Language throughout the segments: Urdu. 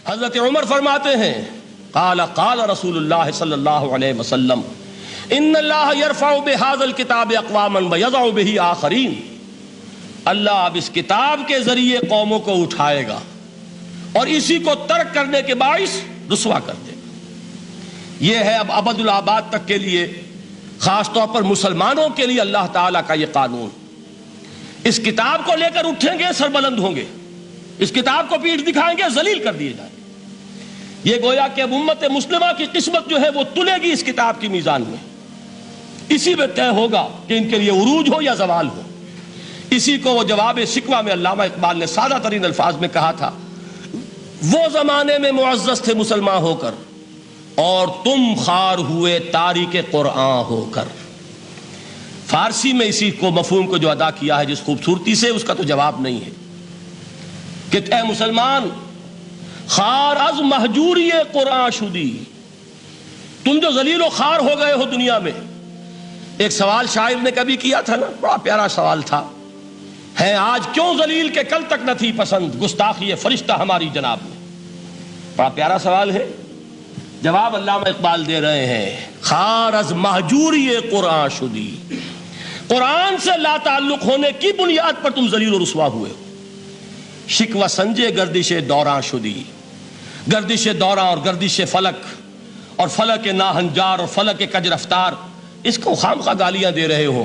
حضرت عمر فرماتے ہیں قال قال رسول اللہ صلی اللہ علیہ وسلم ان اللہ یرفع بہذا الکتاب اقواما ویضع بہ آخرین، اللہ اب اس کتاب کے ذریعے قوموں کو اٹھائے گا اور اسی کو ترک کرنے کے باعث رسوا کر دے گا۔ یہ ہے اب ابد الآباد تک کے لیے، خاص طور پر مسلمانوں کے لیے اللہ تعالیٰ کا یہ قانون۔ اس کتاب کو لے کر اٹھیں گے سربلند ہوں گے، اس کتاب کو پیٹھ دکھائیں گے ذلیل کر دیے جائیں گے۔ یہ گویا کہ اب امت مسلمہ کی قسمت جو ہے وہ تلے گی اس کتاب کی میزان میں، اسی میں طے ہوگا کہ ان کے لیے عروج ہو یا زوال ہو۔ اسی کو وہ جواب شکوہ میں علامہ اقبال نے سادہ ترین الفاظ میں کہا تھا، وہ زمانے میں معزز تھے مسلمان ہو کر اور تم خوار ہوئے تاریک قرآن ہو کر۔ فارسی میں اسی کو مفہوم کو جو ادا کیا ہے جس خوبصورتی سے، اس کا تو جواب نہیں ہے کہ اے مسلمان خار از مہجوری قرآن شدی، تم جو ذلیل و خوار ہو گئے ہو دنیا میں۔ ایک سوال شاعر نے کبھی کیا تھا نا، بڑا پیارا سوال تھا، ہے آج کیوں ذلیل کہ کل تک نہ تھی پسند گستاخی فرشتہ ہماری جناب میں۔ بڑا پیارا سوال ہے، جواب علامہ اقبال دے رہے ہیں، خار از مہجوری قرآن شدی، قرآن سے لا تعلق ہونے کی بنیاد پر تم ذلیل و رسوا ہوئے ہو۔ شکوہ سنجے گردش دوراں شدی، گردش دوراں اور گردش فلک اور فلک ناہنجار اور فلک کج رفتار، اس کو خامخواہ گالیاں دے رہے ہو،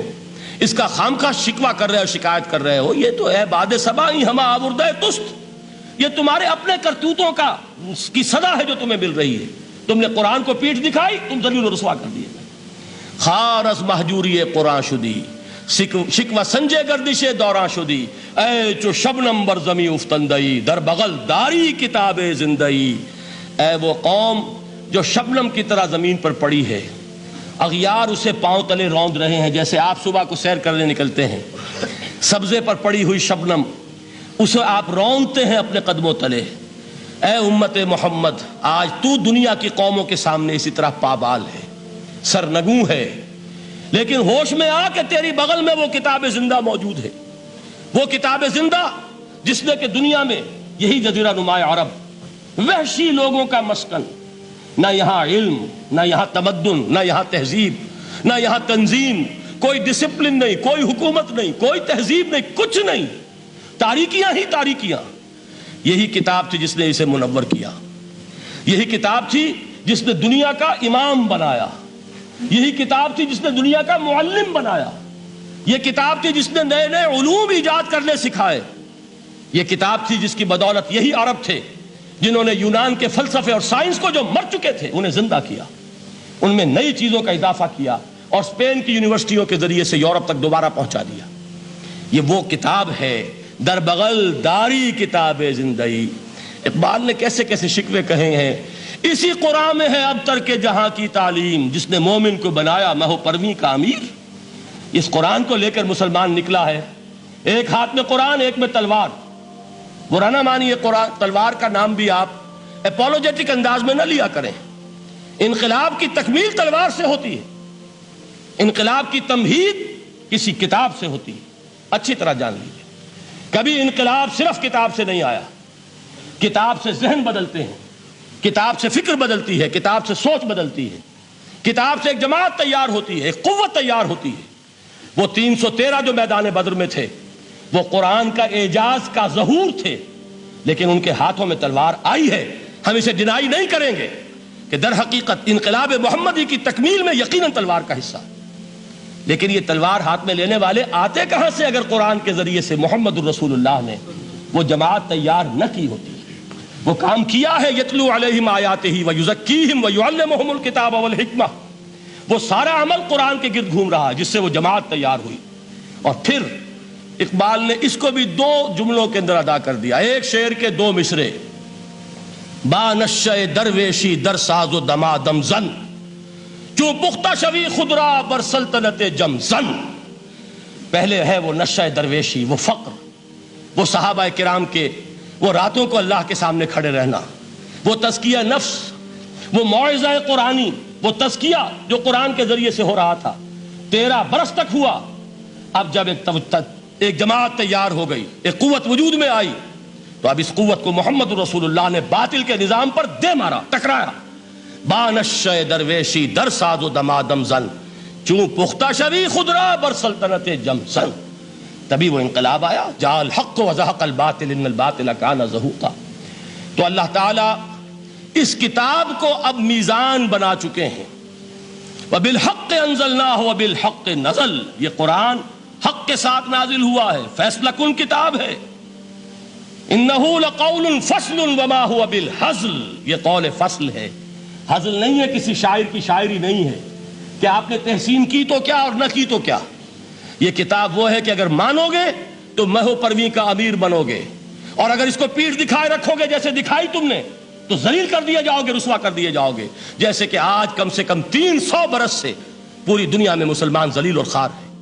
اس کا خامخواہ شکوہ کر رہے ہو، شکایت کر رہے ہو۔ یہ تو ہے باد صبائی ہما آوردہ تست، یہ تمہارے اپنے کرتوتوں کا کی صدا ہے جو تمہیں مل رہی ہے۔ تم نے قرآن کو پیٹھ دکھائی، تم ذلیل و رسوا کر دیے۔ خار از مہجوری قرآن شدی، شکوہ سنجے گردش دوراں شدی، اے چو شبنم بر زمیں افتندئی، در بغل داری کتاب زندئی۔ اے وہ قوم جو شبنم کی طرح زمین پر پڑی ہے، اغیار اسے پاؤں تلے روند رہے ہیں، جیسے آپ صبح کو سیر کرنے نکلتے ہیں، سبزے پر پڑی ہوئی شبنم اسے آپ روندتے ہیں اپنے قدموں تلے۔ اے امت محمد، آج تو دنیا کی قوموں کے سامنے اسی طرح پابال ہے، سرنگوں ہے، لیکن ہوش میں آ کہ تیری بغل میں وہ کتاب زندہ موجود ہے، وہ کتاب زندہ جس نے کہ دنیا میں یہی جزیرہ نما عرب، وحشی لوگوں کا مسکن، نہ یہاں علم، نہ یہاں تمدن، نہ یہاں تہذیب، نہ یہاں تنظیم، کوئی ڈسپلن نہیں، کوئی حکومت نہیں، کوئی تہذیب نہیں، کچھ نہیں، تاریکیاں ہی تاریکیاں۔ یہی کتاب تھی جس نے اسے منور کیا، یہی کتاب تھی جس نے دنیا کا امام بنایا، یہی کتاب تھی جس نے دنیا کا معلم بنایا، یہ کتاب تھی جس نے نئے نئے علوم ایجاد کرنے سکھائے، یہ کتاب تھی جس کی بدولت یہی عرب تھے جنہوں نے یونان کے فلسفے اور سائنس کو جو مر چکے تھے انہیں زندہ کیا، ان میں نئی چیزوں کا اضافہ کیا اور اسپین کی یونیورسٹیوں کے ذریعے سے یورپ تک دوبارہ پہنچا دیا۔ یہ وہ کتاب ہے، در بغل داری کتاب زندئی۔ اقبال نے کیسے کیسے شکوے کہے ہیں، اسی قرآن میں ہے اب ترک جہاں کی تعلیم، جس نے مومن کو بنایا مہو پرویں کا امیر۔ اس قرآن کو لے کر مسلمان نکلا ہے، ایک ہاتھ میں قرآن، ایک میں تلوار۔ برا نہ مانیے، قرآن تلوار کا نام بھی آپ اپولوجیٹک انداز میں نہ لیا کریں۔ انقلاب کی تکمیل تلوار سے ہوتی ہے، انقلاب کی تمہید کسی کتاب سے ہوتی ہے، اچھی طرح جان لیجیے۔ کبھی انقلاب صرف کتاب سے نہیں آیا، کتاب سے ذہن بدلتے ہیں، کتاب سے فکر بدلتی ہے، کتاب سے سوچ بدلتی ہے، کتاب سے ایک جماعت تیار ہوتی ہے، ایک قوت تیار ہوتی ہے۔ وہ 313 جو میدان بدر میں تھے وہ قرآن کا اعجاز کا ظہور تھے، لیکن ان کے ہاتھوں میں تلوار آئی ہے۔ ہم اسے ڈینائی نہیں کریں گے کہ در حقیقت انقلاب محمدی کی تکمیل میں یقیناً تلوار کا حصہ، لیکن یہ تلوار ہاتھ میں لینے والے آتے کہاں سے اگر قرآن کے ذریعے سے محمد الرسول اللہ نے وہ جماعت تیار نہ کی ہوتی، وہ کام کیا ہے، یتلو علیہم آیاتہ ویزکیہم ویعلمہم الکتاب والحکمہ، وہ سارا عمل قرآن کے گرد گھوم رہا ہے جس سے وہ جماعت تیار ہوئی۔ اور پھر اقبال نے اس کو بھی دو جملوں کے اندر ادا کر دیا، ایک شعر کے دو مصرے، با نشہ درویشی در ساز و دمادم زن، چوں پختہ شوی خدرا بر سلطنت جم زن۔ پہلے ہے وہ نشہ درویشی، وہ فقر، وہ صحابہ کرام کے وہ راتوں کو اللہ کے سامنے کھڑے رہنا، وہ تزکیہ نفس، وہ موعظہ قرآنی، وہ تزکیہ جو قرآن کے ذریعے سے ہو رہا تھا 13 برس تک ہوا۔ اب جب ایک جماعت تیار ہو گئی، ایک قوت وجود میں آئی، تو اب اس قوت کو محمد رسول اللہ نے باطل کے نظام پر دے مارا، ٹکرایا. بانش درویشی در ساز و دمادم زن، چوں پختہ شوی خدرا بر سلطنت جم سن. تبھی وہ انقلاب آیا، جاء الحق وزہق الباطل ان الباطل کان زہوقا. تو اللہ تعالیٰ اس کتاب کو اب میزان بنا چکے ہیں. وَبِالْحَقِّ أَنزَلْنَاهُ وَبِالْحَقِّ نزل، یہ قرآن حق کے ساتھ نازل ہوا ہے، فیصلہ کن کتاب ہے. إِنَّهُ لَقَوْلٌ فَصْلٌ وَمَا هُوَ بِالْحَزْلِ، یہ قول فصل ہے، حزل نہیں ہے، کسی شاعر کی شاعری نہیں ہے کہ آپ نے تحسین کی تو کیا اور نہ کی تو کیا. یہ کتاب وہ ہے کہ اگر مانو گے تو مہو پرویں کا امیر بنو گے، اور اگر اس کو پیٹھ دکھائے رکھو گے جیسے دکھائی تم نے تو ذلیل کر دیے جاؤ گے، رسوا کر دیے جاؤ گے، جیسے کہ آج کم سے کم 300 برس سے پوری دنیا میں مسلمان ذلیل اور خوار ہیں.